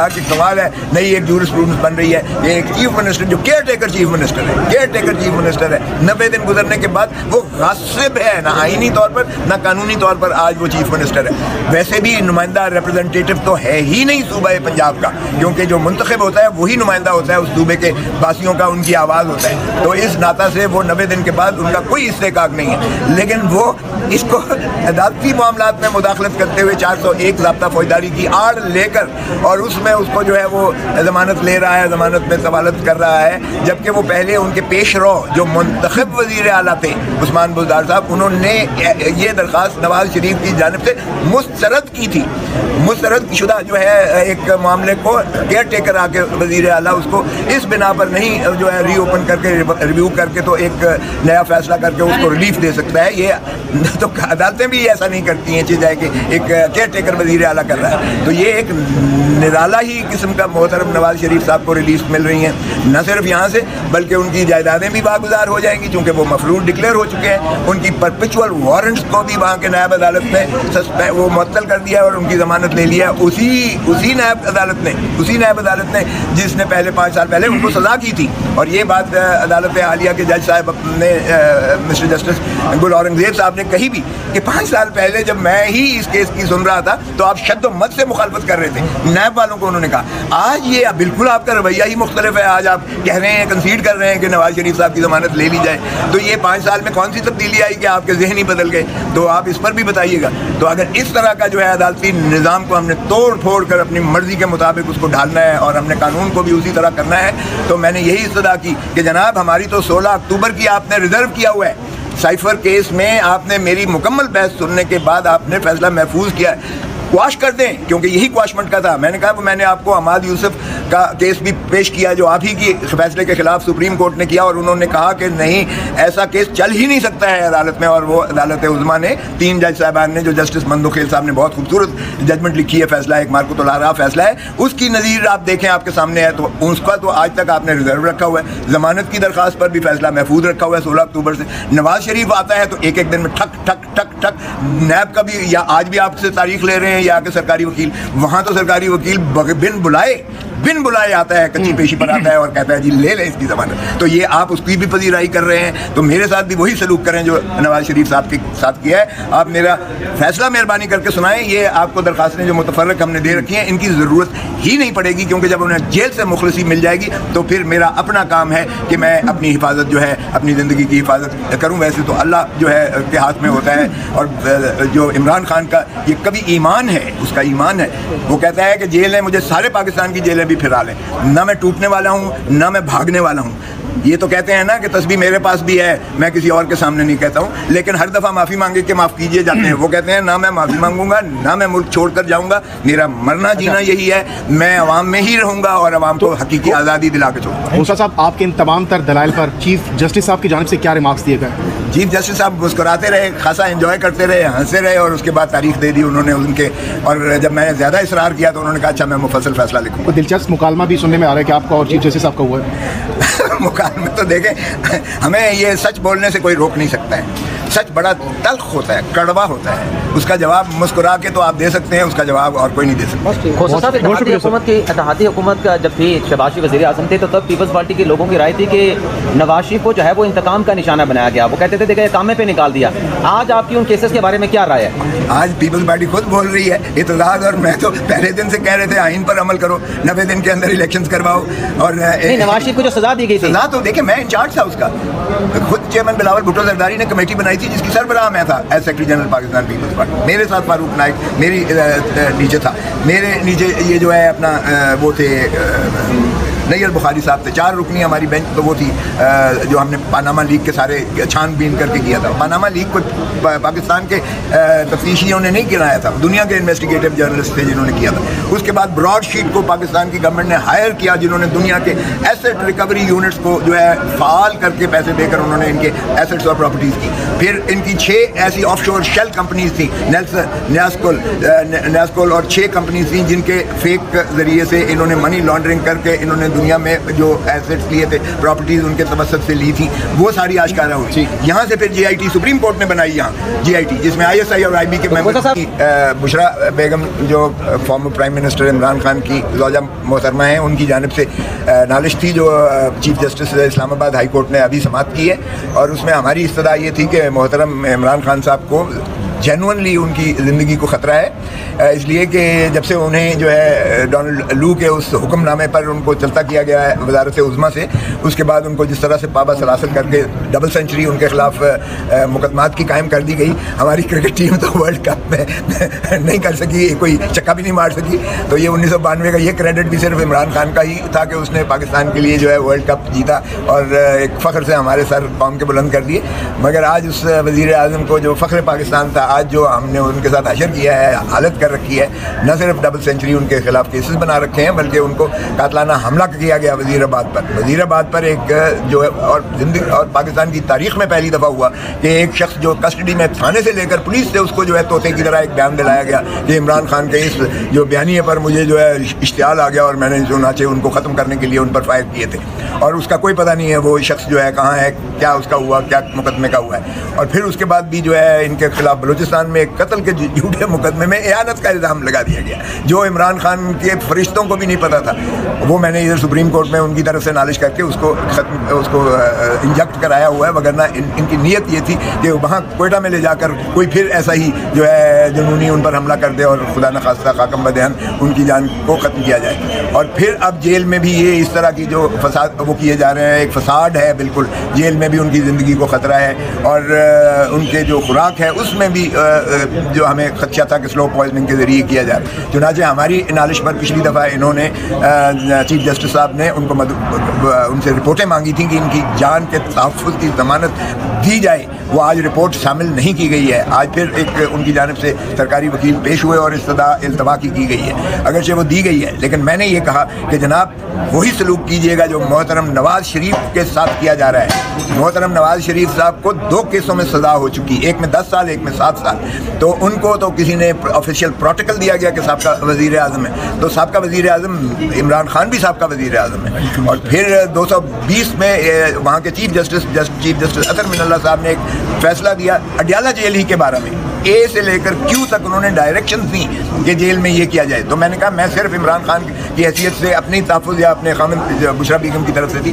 कहा कि कमाल है, नई एक जूरिस्प्रूडेंस बन रही है, ये एक चीफ मिनिस्टर जो केयर टेकर चीफ मिनिस्टर है, केयर टेकर चीफ मिनिस्टर है, 90 दिन गुजरने के बाद वो गासिब है, ना आईनी तौर पर ना कानूनी तौर पर आज वो चीफ मिनिस्टर है। वैसे भी नुमाइंदा रिप्रेजेंटेटिव तो है ही नहीं सूबा पंजाब का, क्योंकि जो मुंतखब होता है वही नुमाइंदा होता है उस सूबे के वासियों का, उनकी आवाज़ होता है। तो इस नाता से वो 90 दिन के बाद उनका कोई इस्तेकाक नहीं है, लेकिन वो इसको अदालती मामलात में मुदाखलत करते हुए 401 ज़ाब्ता फौजदारी की आड़ लेकर और उसमें उसको जो है वो ज़मानत ले रहा है, ज़मानत में सवालत कर रहा है, जबकि वो पहले उनके पेश रो जो मुंतखब वज़ीर आला थे उस्मान बुज़दार साहब, उन्होंने ये दरख्वास्त नवाज शरीफ की जानिब से मुस्तरद की थी। मुस्तरद शुदा जो है एक मामले को केयर टेकर आके वज़ीर आला उसको इस बिना पर नहीं जो है रीओपन करके रिव्यू करके तो एक नया फैसला करके उसको रिलीफ दे सकता है। ये तो अदालतें भी ऐसा नहीं करती हैं, चीज़ है कि एक केयर टेकर वज़ीर आला कर रहा है। तो ये एक निराला ही किस्म का मोहतरम नवाज शरीफ साहब को रिलीफ मिल रही हैं, न सिर्फ यहाँ से बल्कि उनकी जायदादें भी बागुजार हो जाएंगी चूँकि वो मफरूर डिक्लेयर हो चुके हैं। उनकी परपेचुअल वारंट्स को भी वहाँ के नायब अदालत ने वो मुअत्तल कर दिया और उनकी ज़मानत ले लिया उसी नायब अदालत ने जिसने पहले 5 साल पहले उनको सज़ा की थी। और ये बात अदालत आलिया के जज साहब ने मिस्टर जस्टिस गुल औरंगज़ेब साहब ने कही भी कि 5 साल पहले जब मैं ही इस केस की सुन रहा था तो आप शद्द-ओ-मद से मुखालफत कर रहे थे नायब वालों को। उन्होंने कहा आज ये बिल्कुल आपका रवैया ही मुख्तलिफ है, आज आप कह रहे हैं, कंसीड कर रहे हैं कि नवाज शरीफ साहब की ज़मानत ले ली जाए। तो ये 5 साल में कौन सी तब्दीली आई कि आपके जहन ही बदल गए? तो आप इस पर भी बताइएगा। तो अगर इस तरह का जो है अदालती निज़ाम को हमने तोड़ फोड़ कर अपनी मर्ज़ी के मुताबिक उसको ढालना है और हमने कानून को भी उसी तरह करना है, तो मैंने यही इस्तदा की कि जनाब हमारी तो 16 अक्टूबर की आपने रिज़र्व किया हुआ है। साइफर केस में आपने मेरी मुकम्मल बहस सुनने के बाद आपने फैसला महफूज किया है, क्वाश कर दें, क्योंकि यही क्वाशमेंट का था। मैंने कहा मैंने आपको अहमद यूसुफ का केस भी पेश किया जो आप ही की फैसले के खिलाफ सुप्रीम कोर्ट ने किया और उन्होंने कहा कि नहीं ऐसा केस चल ही नहीं सकता है अदालत में। और वो अदालत उज़्मा ने 3 जज साहबान ने, जो जस्टिस मंदुखेल साहब ने बहुत खूबसूरत जजमेंट लिखी है, फैसला एक मार्को तो लारा फैसला है, उसकी नज़ीर आप देखें आपके सामने है। तो उसका तो आज तक आपने रिजर्व रखा हुआ है। ज़मानत की दरख्वास्त पर भी फैसला महफूज रखा हुआ है 16 अक्टूबर से। नवाज शरीफ आता है तो एक एक दिन में ठक ठक ठक ठक नैब का भी, या आज भी आपसे तारीख ले रहे हैं या कि सरकारी वकील, वहाँ तो सरकारी वकील बिन बुलाए आता है, कच्ची पेशी पर आता है और कहता है जी ले लें इसकी ज़मानत। तो ये आप उसकी भी पजीराई कर रहे हैं, तो मेरे साथ भी वही सलूक करें जो नवाज शरीफ साहब के साथ किया है। आप मेरा फैसला मेहरबानी करके सुनाएं। ये आपको दरख्वास्तें जो मुतफर्रक हमने दे रखी हैं इनकी ज़रूरत ही नहीं पड़ेगी, क्योंकि जब उन्हें जेल से मुखलसी मिल जाएगी तो फिर मेरा अपना काम है कि मैं अपनी हिफाजत जो है, अपनी ज़िंदगी की हिफाजत करूँ। वैसे तो अल्लाह जो है के हाथ में होता है, और जो इमरान खान का ये कभी ईमान है, उसका ईमान है, वो कहता है कि जेल है, मुझे सारे पाकिस्तान की जेलें भी फिरा लें, ना मैं टूटने वाला हूँ ना मैं भागने वाला हूँ। ये तो कहते हैं ना कि तस्बीह मेरे पास भी है, मैं किसी और के सामने नहीं कहता हूँ, लेकिन हर दफ़ा माफ़ी मांगे कि माफ़ कीजिए जाते हैं। वो कहते हैं ना मैं माफ़ी मांगूंगा ना मैं मुल्क छोड़कर जाऊँगा, मेरा मरना जीना यही है, मैं अवाम में ही रहूँगा और अवाम को हकीकी आज़ादी दिला के छोड़ूंगा। मूसा साहब, आपके इन तमाम तर दलाइल पर चीफ जस्टिस साहब की जानिब से क्या रिमार्क्स दिए गए? चीफ जस्टिस साहब मुस्कुराते रहे, खासा एंजॉय करते रहे, हंसते रहे, और उसके बाद तारीख दे दी उन्होंने उनके। और जब मैंने ज़्यादा इसरार किया तो उन्होंने कहा अच्छा मैं मुफस्सल फैसला लिखूँगा। कोई दिलचस्प मुकालमा भी सुनने में आ रहा है कि आपका और चीफ जस्टिस साहब का हुआ है? मुकालमे तो देखें, हमें ये सच बोलने से कोई रोक नहीं सकता है। सच बड़ा तल्ख होता है, कड़वा होता है, उसका जवाब मुस्कुरा के तो आप दे सकते हैं, उसका जवाब और कोई नहीं दे सकता। इत्तेहादी हुकूमत का जब थी, शहबाज शरीफ वज़ीर आज़म थे, तो तब पीपल्स पार्टी के लोगों की राय थी कि नवाज शरीफ को जो है वो इंतकाम का निशाना बनाया गया। वो कहते थे देखिए कामे पे निकाल दिया। आज आपकी उन केसेस के बारे में क्या राय है? आज पीपल्स पार्टी खुद बोल रही है, इत्तेहाद और मैं तो पहले दिन से कह रहे थे आइन पर अमल करो, 90 दिन के अंदर इलेक्शंस करवाओ। और नवाज शरीफ को जो सजा दी गई थी, सजा तो देखिए मैं इंचार्ज था उसका, खुद चेयरमैन बिलावल भुट्टो जरदारी ने कमेटी बनाई थी जिसकी सरबराह मैं था as secretary general Pakistan Peoples Party. मेरे साथ फारूक नाइक मेरी नीचे था, मेरे नीचे ये जो है अपना वो थे नैयर बुखारी साहब थे। 4 रुकनी हमारी बेंच तो वो थी जो हमने पानामा लीग के सारे छानबीन करके किया था। पानामा लीग को पाकिस्तान के तफ्तीशियों ने नहीं गिराया था, दुनिया के इन्वेस्टिगेटिव जर्नलिस्ट थे जिन्होंने किया था। उसके बाद ब्रॉडशीट को पाकिस्तान की गवर्नमेंट ने हायर किया, जिन्होंने दुनिया के एसेट रिकवरी यूनिट्स को जो है फाल करके पैसे देकर उन्होंने इनके एसेट्स और प्रॉपर्टीज़ की। फिर इनकी 6 ऐसी ऑफशोर शेल कंपनीज थी, न्यास्कोल और 6 कंपनीज थी जिनके फेक ज़रिए से इन्होंने मनी लॉन्ड्रिंग करके इन्होंने दुनिया में जो एसेट्स लिए थे, प्रॉपर्टीज़ उनके तवसत से ली थी, वो सारी आश्कारा हुई। यहाँ से फिर JIT सुप्रीम कोर्ट ने बनाई, यहाँ JIT जिसमें ISI और IB के मेंबर, बुशरा बेगम जो former prime minister Imran Khan की ज़ौजा मोहतरमा हैं, उनकी जानिब से नालिश थी जो chief justice Islamabad high court ने अभी समाप्त की है। और उसमें हमारी इस्तदा ये थी कि मोहतरम इमरान खान साहब को जेनुअनली उनकी ज़िंदगी को ख़तरा है, इसलिए कि जब से उन्हें जो है डोनाल्ड लू के उस हुक्मनामे पर उनको चलता किया गया है वजारत उज़्मा से, उसके बाद उनको जिस तरह से पाबा सलासल करके डबल सेंचुरी उनके ख़िलाफ़ मुकदमात की कायम कर दी गई। हमारी क्रिकेट टीम तो वर्ल्ड कप में नहीं कर सकी, कोई चक्का भी नहीं मार सकी। तो ये 1992 का ये क्रेडिट भी सिर्फ इमरान खान का ही था कि उसने पाकिस्तान के लिए जो है वर्ल्ड कप जीता और एक फ़ख्र से हमारे सर कौम के बुलंद कर दिए। मगर आज उस वज़ीर आज़म को जो फ़ख्र पाकिस्तान था, आज जो हमने उनके साथ हशर किया है, हालत कर रखी है, न सिर्फ डबल सेंचुरी उनके खिलाफ केसेस बना रखे हैं, बल्कि उनको कातलाना हमला किया गया वज़ीराबाद पर एक जो है, और ज़िंदगी और पाकिस्तान की तारीख़ में पहली दफ़ा हुआ कि एक शख्स जो कस्टडी में थाने से लेकर पुलिस से उसको जो है तोते की तरह एक बयान दिलाया गया कि इमरान खान के इस जो बयानिए पर मुझे जो है इश्तियाल आ गया और मैंने जो नाचे उनको ख़त्म करने के लिए उन पर फायर किए थे, और उसका कोई पता नहीं है वो शख्स जो है कहाँ है, क्या उसका हुआ, क्या मुकदमे का हुआ है। और फिर उसके बाद भी जो है इनके खिलाफ बलूचिस्तान में एक कत्ल के झूठे मुकदमे में एहानत का इल्ज़ाम लगा दिया गया, जो इमरान खान के फरिश्तों को भी नहीं पता था। वो मैंने इधर सुप्रीम कोर्ट में उनकी तरफ से नालिश करके उसको इंजेक्ट कराया हुआ है, वगरना इनकी नीयत ये थी कि वहाँ कोयटा में ले जाकर कोई फिर ऐसा ही जो है जुनूनी उन पर हमला कर दे और खुदा न खास्ता खाकम बदहन उनकी जान को ख़त्म किया जाए। और फिर अब जेल में भी ये इस तरह की जो फसाद वो किए जा रहे हैं, एक फसाद है बिल्कुल, जेल में भी उनकी ज़िंदगी को ख़तरा है। और उनके जो खुराक है उसमें भी जो हमें खदशा था कि स्लो पॉइजनिंग के ज़रिए किया जा रहा है। चुनांचे हमारी नालिश पर पिछली दफ़ा इन्होंने चीफ जस्टिस साहब ने उनको उनसे रिपोर्टें मांगी थी कि इनकी जान के तहफ़्फ़ुज़ की ज़मानत दी जाए, वो आज रिपोर्ट शामिल नहीं की गई है। आज फिर एक उनकी जानिब से सरकारी वकील पेश हुए और इल्तवा की गई है, अगरचे वो दी गई है, लेकिन मैंने ये कहा कि जनाब वही सलूक कीजिएगा जो मोहतरम नवाज़ शरीफ के साथ किया जा रहा है। मोहतरम नवाज़ शरीफ साहब को 2 केसों में सज़ा हो चुकी, एक में 10 साल, एक में 7 साल। तो उनको तो किसी ने ऑफिशियल प्रोटोकॉल दिया गया कि साहब का वज़ीर आज़म है, तो साहब का वज़ीर आज़म इमरान खान भी साहब का वज़ीर आज़म है। और फिर 220 में वहाँ के चीफ जस्टिस अतर मिनल्ला साहब ने एक फैसला दिया अडयाला जेल ही के बारे में, A से लेकर Q तक उन्होंने डायरेक्शन दी कि जेल में ये किया जाए। तो मैंने कहा मैं सिर्फ इमरान खान की हैसियत से अपनी तहफ़्फ़ुज़ या अपने खामिद बुशरा बेगम की तरफ से थी,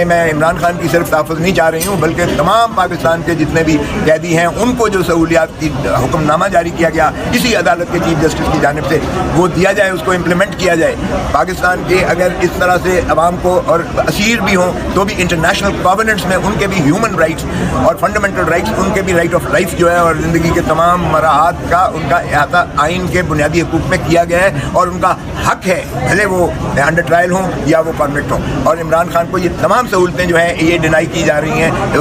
मैं इमरान खान की सिर्फ तहफ़्फ़ुज़ नहीं चाह रही हूँ, बल्कि तमाम पाकिस्तान के जितने भी कैदी हैं उनको जो सहूलियात की हुक्मनामा जारी किया गया इसी अदालत के चीफ जस्टिस की जानिब से, वो दिया जाए, उसको इम्प्लीमेंट किया जाए। पाकिस्तान के अगर इस तरह से अवाम को, और असीर भी हों तो भी इंटरनेशनल कॉवेनेंट्स में उनके भी ह्यूमन राइट्स और फंडामेंटल राइट्स, उनके भी राइट ऑफ लाइफ जो है और ज़िंदगी के तमाम मराहत का उनका अहाता आइन के बुनियादी हकूक़ में किया गया है, और उनका हक है, भले वो अंडर ट्रायल हों या वो कॉन्विक्ट हों। और इमरान खान को ये तमाम सहूलतें जो हैं ये डिनाई की जा रही हैं।